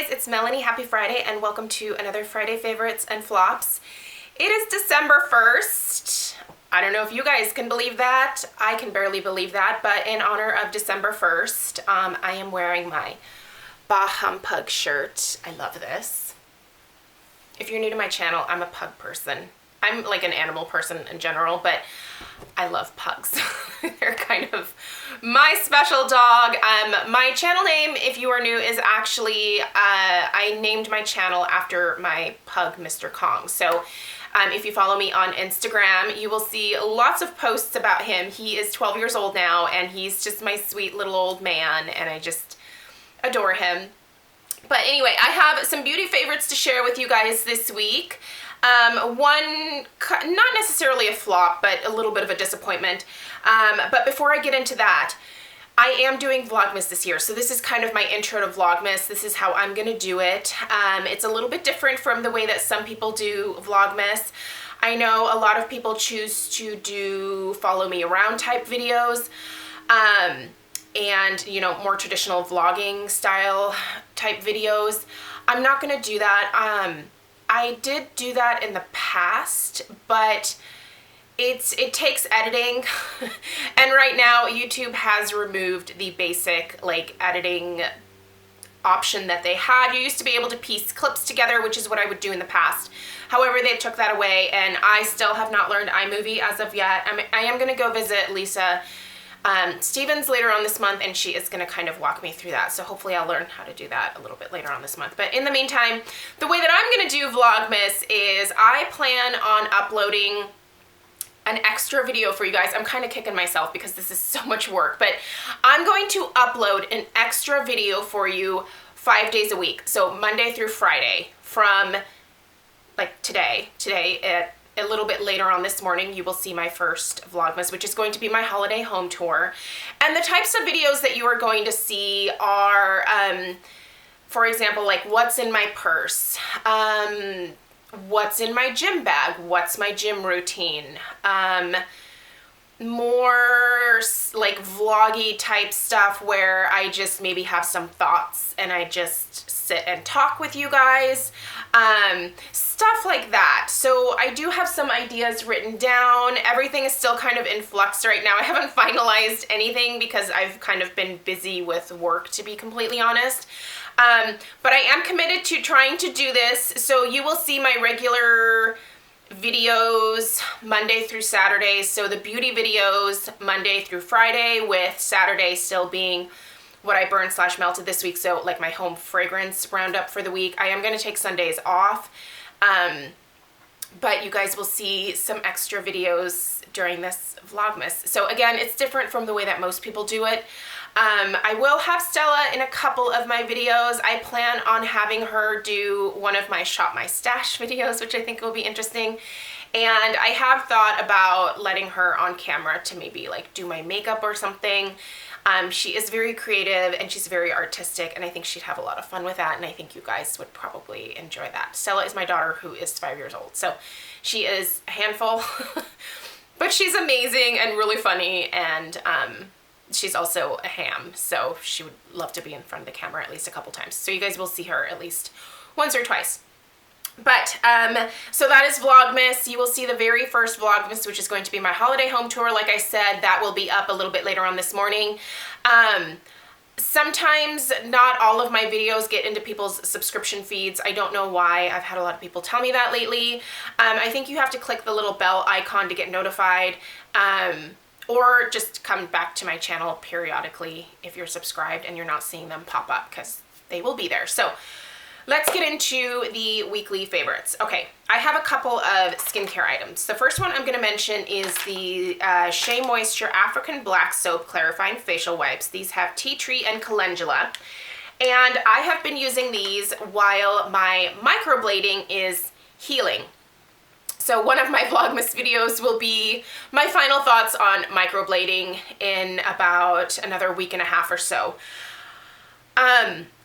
guys, it's Melanie. Happy Friday and welcome to another Friday Favorites and Flops. It is December 1st. I don't know if you guys can believe that. I can barely believe that, but in honor of December 1st, I am wearing my Bah Humpug shirt. I love this. If you're new to my channel, I'm a pug person. I'm like an animal person in general, but I love pugs. They're kind of my special dog. My channel name, if you are new, is actually, I named my channel after my pug, Mr. Kong. So if you follow me on Instagram, you will see lots of posts about him. He is 12 years old now, and he's just my sweet little old man, and I just adore him. But anyway, I have some beauty favorites to share with you guys this week. One, not necessarily a flop, but a little bit of a disappointment. But before I get into that, I am doing Vlogmas this year. So this is kind of my intro to Vlogmas. This is how I'm going to do it. It's a little bit different from the way that some people do Vlogmas. I know a lot of people choose to do follow me around type videos. And, you know, more traditional vlogging style type videos. I'm not going to do that. I did do that in the past, but it takes editing. And right now YouTube has removed the basic like editing option that they had. You used to be able to piece clips together, which is what I would do in the past. However, they took that away, and I still have not learned iMovie as of yet. I am going to go visit Lisa Stevens later on this month, and she is going to kind of walk me through that. So hopefully I'll learn how to do that a little bit later on this month. But in the meantime, the way that I'm going to do Vlogmas is I plan on uploading an extra video for you guys. I'm kind of kicking myself because this is so much work, but I'm going to upload an extra video for you 5 days a week. So Monday through Friday from like today at a little bit later on this morning, you will see my first Vlogmas, which is going to be my holiday home tour. And the types of videos that you are going to see are, for example, like what's in my purse, what's in my gym bag, what's my gym routine, more like vloggy type stuff where I just maybe have some thoughts and I just sit and talk with you guys, stuff like that. So I do have some ideas written down. Everything is still kind of in flux right now. I haven't finalized anything because I've kind of been busy with work, to be completely honest. But I am committed to trying to do this. So you will see my regular videos Monday through Saturday. So the beauty videos Monday through Friday, with Saturday still being what I burned / melted this week. So like my home fragrance roundup for the week. I am going to take Sundays off. But you guys will see some extra videos during this Vlogmas. So again, it's different from the way that most people do it. I will have Stella in a couple of my videos. I plan on having her do one of my Shop My Stash videos, which I think will be interesting. And I have thought about letting her on camera to maybe like do my makeup or something. She is very creative and she's very artistic, and I think she'd have a lot of fun with that, and I think you guys would probably enjoy that. Stella is my daughter, who is 5 years old, so she is a handful, but she's amazing and really funny, and she's also a ham, so she would love to be in front of the camera at least a couple times. So you guys will see her at least once or twice. But, so that is Vlogmas. You will see the very first Vlogmas, which is going to be my holiday home tour. Like I said, that will be up a little bit later on this morning. Sometimes not all of my videos get into people's subscription feeds. I don't know why. I've had a lot of people tell me that lately. I think you have to click the little bell icon to get notified, or just come back to my channel periodically if you're subscribed and you're not seeing them pop up, because they will be there. So let's get into the weekly favorites. Okay, I have a couple of skincare items. The first one I'm going to mention is the Shea Moisture African Black Soap Clarifying Facial Wipes. These have tea tree and calendula. And I have been using these while my microblading is healing. So one of my Vlogmas videos will be my final thoughts on microblading in about another week and a half or so.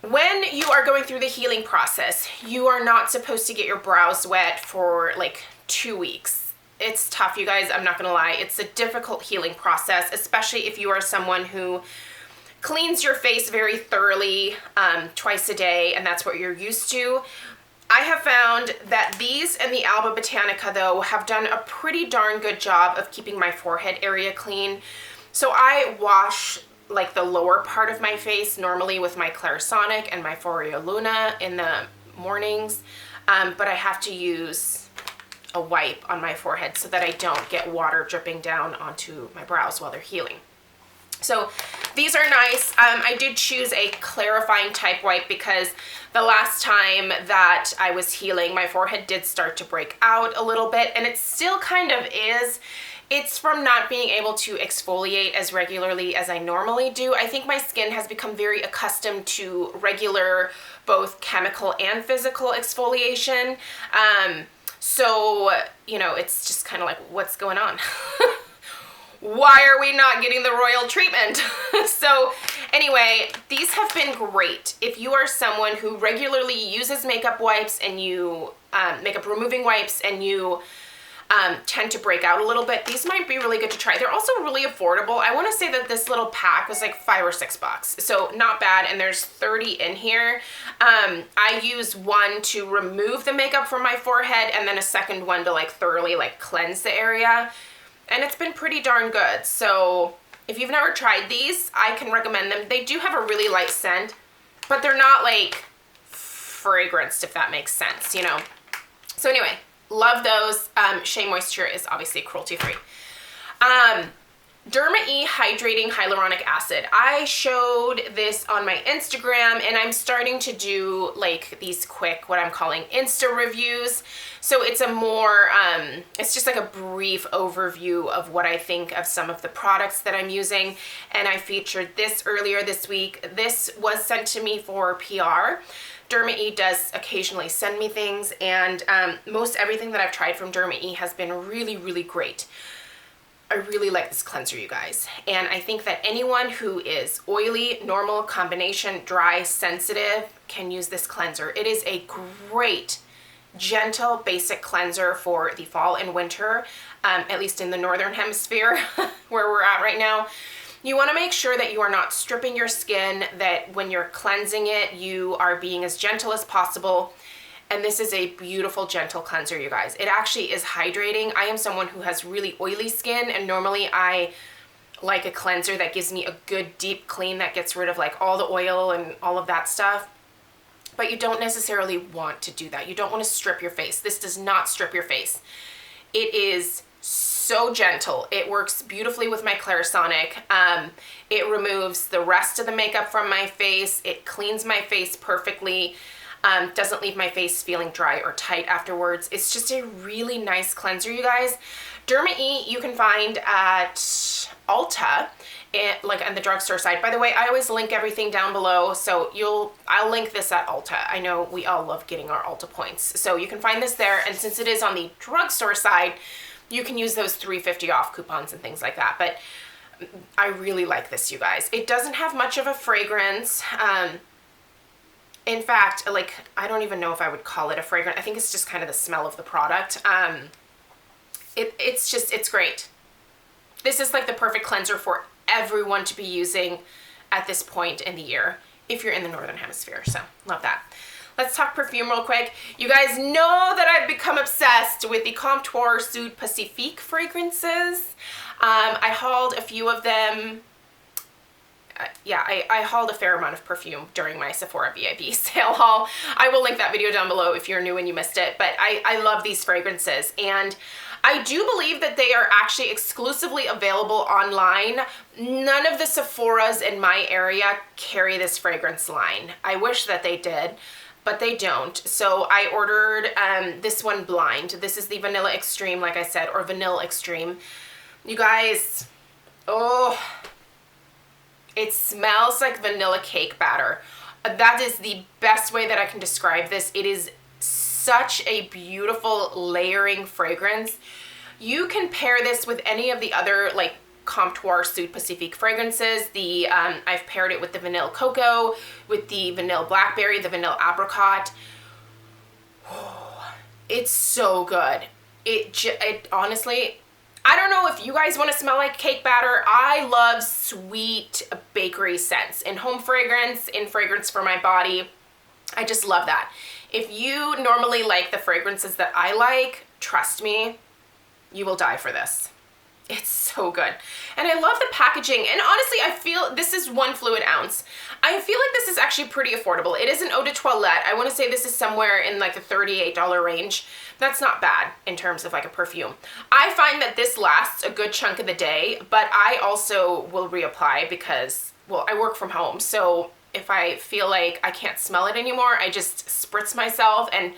When you are going through the healing process, you are not supposed to get your brows wet for like 2 weeks. It's tough, you guys, I'm not gonna lie. It's a difficult healing process, especially if you are someone who cleans your face very thoroughly twice a day, and that's what you're used to. I have found that these and the Alba Botanica, though, have done a pretty darn good job of keeping my forehead area clean. So I wash like the lower part of my face normally with my Clarisonic and my Foreo Luna in the mornings, but I have to use a wipe on my forehead so that I don't get water dripping down onto my brows while they're healing. So these are nice. I did choose a clarifying type wipe because the last time that I was healing, my forehead did start to break out a little bit, and it still kind of is. It's from not being able to exfoliate as regularly as I normally do. I think my skin has become very accustomed to regular, both chemical and physical exfoliation. So, you know, it's just kind of like, what's going on? Why are we not getting the royal treatment? So anyway, these have been great. If you are someone who regularly uses makeup wipes and you, makeup removing wipes, and you tend to break out a little bit, these might be really good to try. They're also really affordable. I want to say that this little pack was like $5 or $6, so not bad, and there's 30 in here. I use one to remove the makeup from my forehead, and then a second one to like thoroughly like cleanse the area. And it's been pretty darn good. So if you've never tried these, I can recommend them. They do have a really light scent, but they're not like fragranced, if that makes sense, you know? So anyway, love those. Shea Moisture is obviously cruelty-free. Derma E Hydrating Hyaluronic Acid. I showed this on my Instagram, and I'm starting to do like these quick, what I'm calling Insta reviews. So it's a more, it's just like a brief overview of what I think of some of the products that I'm using. And I featured this earlier this week. This was sent to me for PR. Derma E does occasionally send me things, and most everything that I've tried from Derma E has been really, really great. I really like this cleanser, you guys. And I think that anyone who is oily, normal, combination, dry, sensitive can use this cleanser. It is a great, gentle, basic cleanser for the fall and winter, at least in the northern hemisphere where we're at right now. You want to make sure that you are not stripping your skin, that when you're cleansing it, you are being as gentle as possible. And this is a beautiful, gentle cleanser, you guys. It actually is hydrating. I am someone who has really oily skin, and normally I like a cleanser that gives me a good, deep clean that gets rid of like all the oil and all of that stuff. But you don't necessarily want to do that. You don't want to strip your face. This does not strip your face. It is so gentle. It works beautifully with my Clarisonic. It removes the rest of the makeup from my face. It cleans my face perfectly. Doesn't leave my face feeling dry or tight afterwards. It's just a really nice cleanser, you guys. Derma E you can find at Ulta, like on the drugstore side. By the way, I always link everything down below, so I'll link this at Ulta. I know we all love getting our Ulta points, so you can find this there. And since it is on the drugstore side, you can use those $3.50 off coupons and things like that. But I really like this, you guys. It doesn't have much of a fragrance. In fact, like, I don't even know if I would call it a fragrance. I think it's just kind of the smell of the product. It's great. This is like the perfect cleanser for everyone to be using at this point in the year if you're in the northern hemisphere. So love that. Let's talk perfume real quick. You guys know that I've become obsessed with the Comptoir Sud Pacifique fragrances. I hauled a few of them. I hauled a fair amount of perfume during my Sephora VIP sale haul. I will link that video down below if you're new and you missed it, but I love these fragrances, and I do believe that they are actually exclusively available online. None of the Sephoras in my area carry this fragrance line. I wish that they did, but they don't. So I ordered this one blind. This is the Vanilla Extreme, like I said, or Vanilla Extreme. You guys, oh, it smells like vanilla cake batter. That is the best way that I can describe this. It is such a beautiful layering fragrance. You can pair this with any of the other like Comptoir Sud Pacifique fragrances. I've paired it with the Vanilla Cocoa, with the Vanilla Blackberry, the Vanilla Apricot. Oh, it's so good. It honestly, I don't know if you guys want to smell like cake batter. I love sweet bakery scents in home fragrance, in fragrance for my body. I just love that. If you normally like the fragrances that I like, trust me, you will die for this. It's so good. And I love the packaging. And honestly, I feel this is 1 fluid ounce. I feel like this is actually pretty affordable. It is an eau de toilette. I want to say this is somewhere in like the $38 range. That's not bad in terms of like a perfume. I find that this lasts a good chunk of the day, but I also will reapply because, well, I work from home. So if I feel like I can't smell it anymore, I just spritz myself, and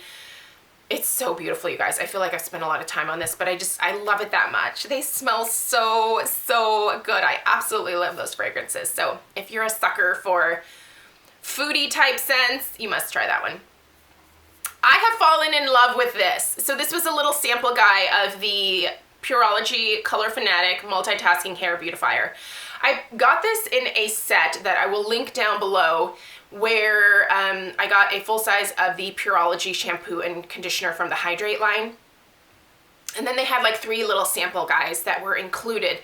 it's so beautiful, you guys. I feel like I've spent a lot of time on this, but I love it that much. They smell so, so good. I absolutely love those fragrances. So if you're a sucker for foodie type scents, you must try that one. I have fallen in love with this. So this was a little sample guy of the Pureology Color Fanatic Multitasking Hair Beautifier. I got this in a set that I will link down below, where I got a full size of the Pureology shampoo and conditioner from the Hydrate line. And then they had like 3 little sample guys that were included.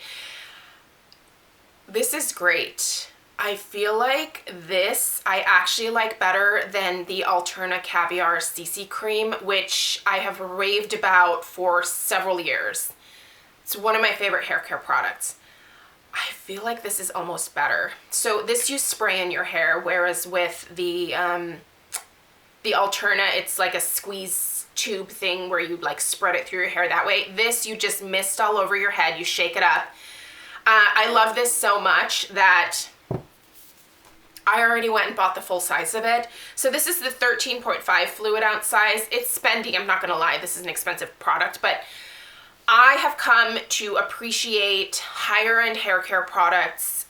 This is great. I feel like this I actually like better than the Alterna Caviar CC Cream, which I have raved about for several years. It's one of my favorite hair care products. I feel like this is almost better. So this you spray in your hair, whereas with the Alterna, it's like a squeeze tube thing where you like spread it through your hair that way. This you just mist all over your head, you shake it up. I love this so much that I already went and bought the full size of it. So this is the 13.5 fluid ounce size. It's spendy, I'm not gonna lie, this is an expensive product, but I have come to appreciate higher end hair care products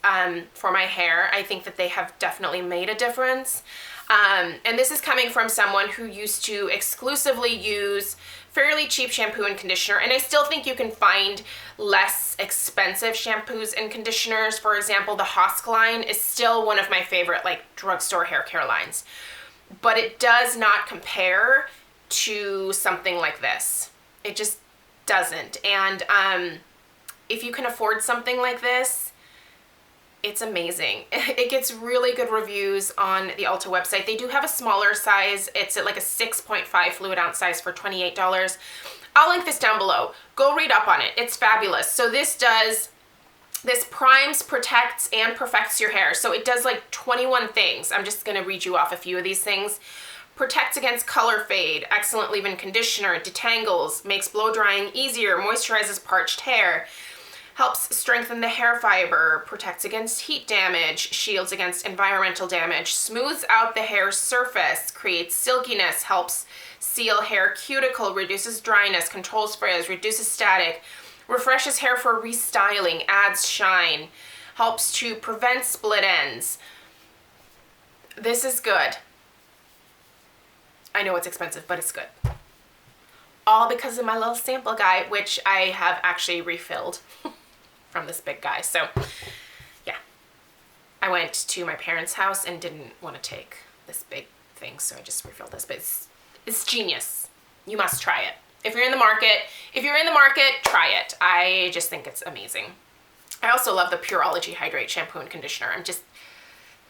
for my hair. I think that they have definitely made a difference. And this is coming from someone who used to exclusively use fairly cheap shampoo and conditioner. And I still think you can find less expensive shampoos and conditioners. For example, the Hosk line is still one of my favorite like drugstore hair care lines. But it does not compare to something like this. It just doesn't. And if you can afford something like this, it's amazing. It gets really good reviews on the Ulta website. They do have a smaller size. It's at like a 6.5 fluid ounce size for $28. I'll link this down below. Go read up on it. It's fabulous. So this primes, protects, and perfects your hair. So it does like 21 things. I'm just gonna read you off a few of these things. Protects against color fade, excellent leave-in conditioner, detangles, makes blow drying easier, moisturizes parched hair, helps strengthen the hair fiber, protects against heat damage, shields against environmental damage, smooths out the hair surface, creates silkiness, helps seal hair cuticle, reduces dryness, controls frizz, reduces static, refreshes hair for restyling, adds shine, helps to prevent split ends. This is good. I know it's expensive, but it's good. All because of my little sample guy, which I have actually refilled from this big guy. So yeah, I went to my parents' house and didn't want to take this big thing, so I just refilled this, but it's genius. You must try it. If you're in the market, try it. I just think it's amazing. I also love the Pureology Hydrate shampoo and conditioner.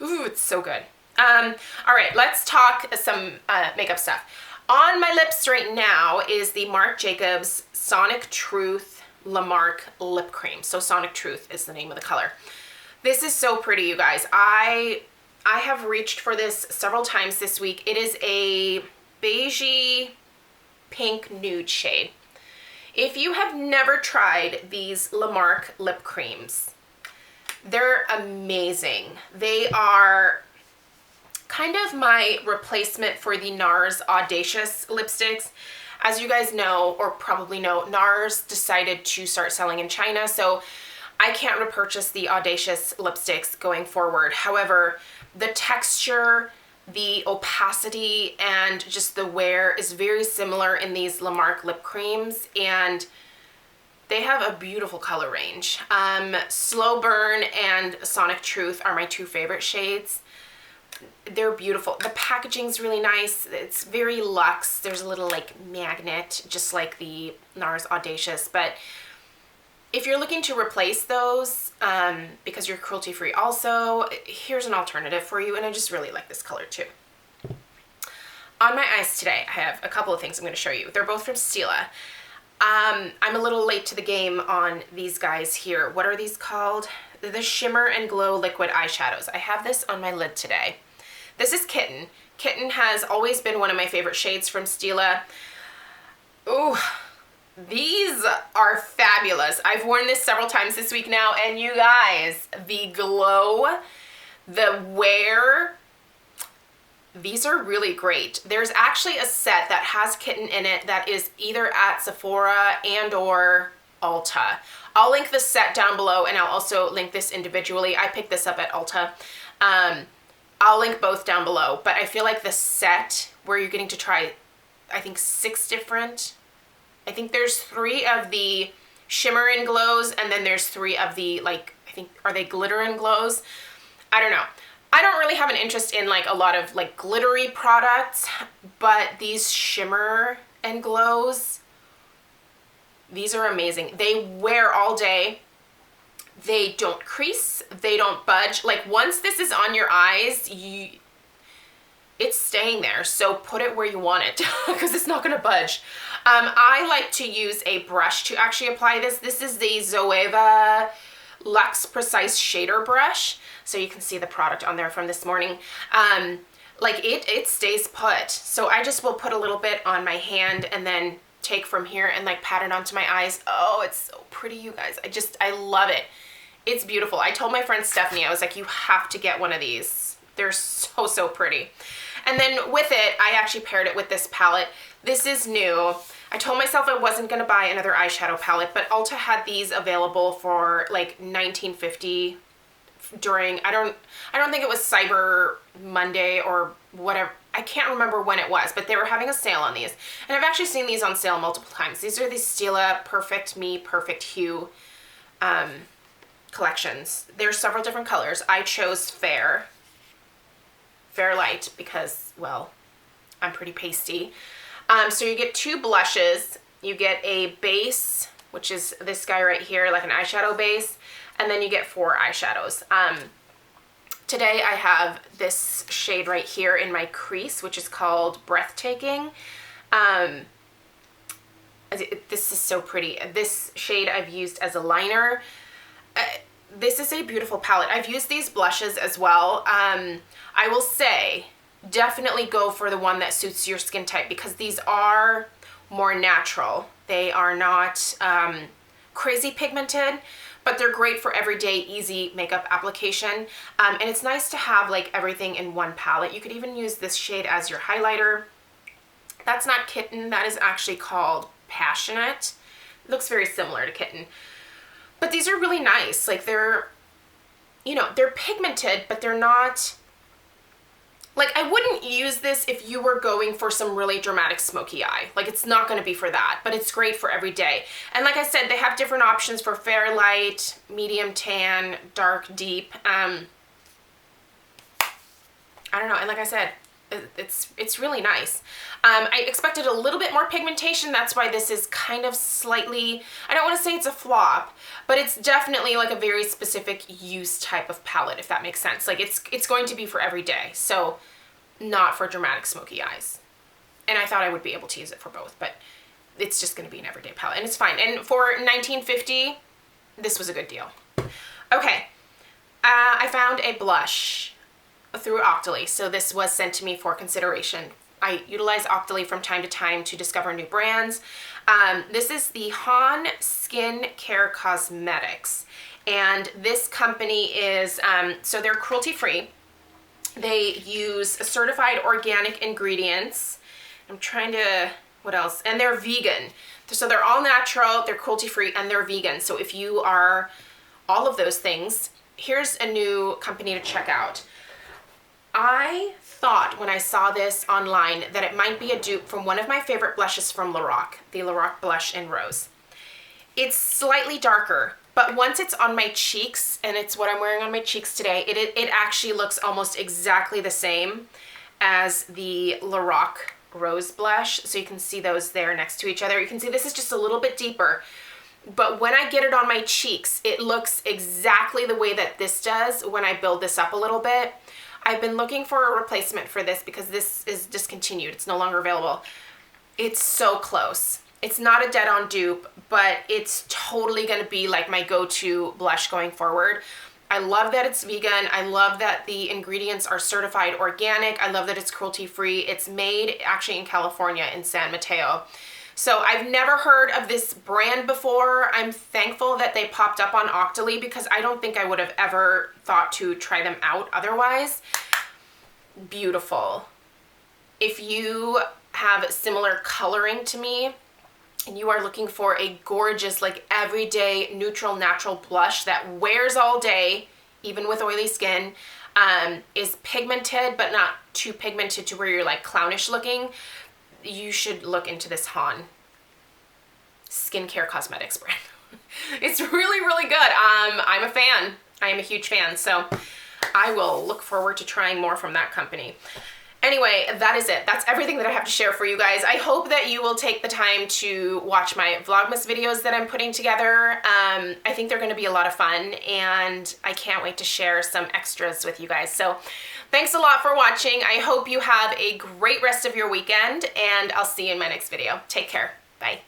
Ooh, it's so good. All right, let's talk some makeup stuff. On my lips right now is the Marc Jacobs Sonic Truth La Marque Lip Cream. So Sonic Truth is the name of the color. This is so pretty, you guys. I have reached for this several times this week. It is a beigey pink nude shade. If you have never tried these La Marque lip creams, they're amazing. They are kind of my replacement for the NARS Audacious lipsticks. As you guys know, or probably know, NARS decided to start selling in China, so I can't repurchase the Audacious lipsticks going forward. However, the texture, the opacity, and just the wear is very similar in these La Marque lip creams, and they have a beautiful color range. Slow Burn and Sonic Truth are my 2 favorite shades. They're beautiful. The packaging's really nice. It's very luxe. There's a little like magnet, just like the NARS Audacious, but if you're looking to replace those, because you're cruelty free also, here's an alternative for you, and I just really like this color too. On my eyes today, I have a couple of things I'm going to show you. They're both from Stila. I'm a little late to the game on these guys here. What are these called? The Shimmer and Glow Liquid Eyeshadows. I have this on my lid today. This is Kitten. Kitten has always been one of my favorite shades from Stila. Ooh, these are fabulous. I've worn this several times this week now, and you guys, the glow, the wear, these are really great. There's actually a set that has Kitten in it that is either at Sephora and or Ulta. I'll link the set down below, and I'll also link this individually. I picked this up at Ulta. I'll link both down below, but I feel like the set where you're getting to try, I think 6 different, I think there's 3 of the shimmer and glows, and then there's 3 of the, like, I think, are they glitter and glows? I don't know. I don't really have an interest in like a lot of like glittery products, but these shimmer and glows, these are amazing. They wear all day. They don't crease. They don't budge. Like once this is on your eyes, it's staying there. So put it where you want it because it's not going to budge. I like to use a brush to actually apply this. This is the Zoeva Luxe Precise Shader Brush. So you can see the product on there from this morning. Like it stays put. So I just will put a little bit on my hand and then take from here and like pat it onto my eyes. Oh, it's so pretty, you guys. I love it. It's beautiful. I told my friend Stephanie, I was like, you have to get one of these. They're so, so pretty. And then with it, I actually paired it with this palette. This is new. I told myself I wasn't gonna buy another eyeshadow palette, but Ulta had these available for like $19.50 during, I don't think it was Cyber Monday or whatever. I can't remember when it was, but they were having a sale on these. And I've actually seen these on sale multiple times. These are the Stila Perfect Me, Perfect Hue collections. There's several different colors. I chose Fair Light because, well, I'm pretty pasty. So you get 2 blushes. You get a base, which is this guy right here, like an eyeshadow base. And then you get 4 eyeshadows. Today I have this shade right here in my crease, which is called Breathtaking. This is so pretty. This shade I've used as a liner. This is a beautiful palette. I've used these blushes as well. I will say, definitely go for the one that suits your skin type because these are more natural. They are not crazy pigmented, but they're great for everyday easy makeup application. And it's nice to have like everything in one palette. You could even use this shade as your highlighter. That's not Kitten, that is actually called Passionate. It looks very similar to Kitten. But these are really nice. Like they're, you know, they're pigmented, but they're not, like I wouldn't use this if you were going for some really dramatic smoky eye. Like it's not going to be for that, but it's great for every day. And like I said, they have different options for fair light, medium tan, dark deep. I don't know. And like I said, it's really nice. I expected a little bit more pigmentation. That's why this is kind of slightly, I don't want to say it's a flop, but it's definitely like a very specific use type of palette, if that makes sense. Like it's going to be for every day. So not for dramatic smoky eyes. And I thought I would be able to use it for both, but it's just going to be an everyday palette and it's fine. And for $19.50, this was a good deal. Okay. I found a blush through Octoly. So this was sent to me for consideration. I utilize Octoly from time to time to discover new brands. This is the Han Skin Care Cosmetics. And this company is, so they're cruelty free. They use certified organic ingredients. I'm trying to, what else? And they're vegan. So they're all natural, they're cruelty free, and they're vegan. So if you are all of those things, here's a new company to check out. I thought when I saw this online that it might be a dupe from one of my favorite blushes from Lorac, the Lorac Blush in Rose. It's slightly darker, but once it's on my cheeks, and it's what I'm wearing on my cheeks today, it actually looks almost exactly the same as the Lorac Rose blush. So you can see those there next to each other. You can see this is just a little bit deeper. but when I get it on my cheeks, it looks exactly the way that this does when I build this up a little bit. I've been looking for a replacement for this because this is discontinued. It's no longer available. It's so close. It's not a dead-on dupe, but it's totally going to be like my go-to blush going forward. I love that it's vegan. I love that the ingredients are certified organic. I love that it's cruelty-free. It's made actually in California in San Mateo. So I've never heard of this brand before. I'm thankful that they popped up on Octoly because I don't think I would have ever thought to try them out otherwise. Beautiful. If you have similar coloring to me and you are looking for a gorgeous, like everyday neutral natural blush that wears all day, even with oily skin, is pigmented but not too pigmented to where you're like clownish looking, you should look into this Han skincare cosmetics brand. It's really, really good. I'm a fan. I am a huge fan. So I will look forward to trying more from that company. Anyway, that is it. That's everything that I have to share for you guys. I hope that you will take the time to watch my Vlogmas videos that I'm putting together. I think they're going to be a lot of fun, and I can't wait to share some extras with you guys. So thanks a lot for watching. I hope you have a great rest of your weekend, and I'll see you in my next video. Take care. Bye.